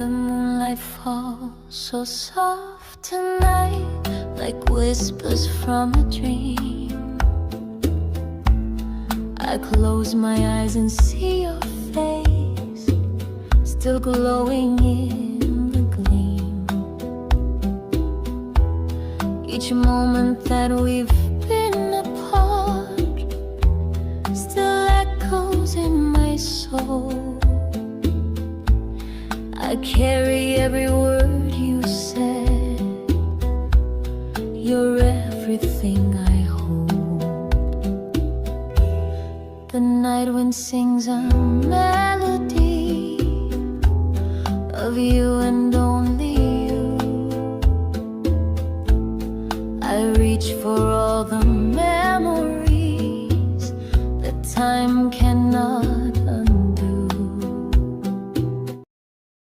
The moonlight falls so soft tonight, like whispers from a dream. I close my eyes and see your face, still glowing in the gleam. Each moment that we've been apart still echoes in my soul. I carry every word you said. You're everything I hold. The night wind sings a melody of you and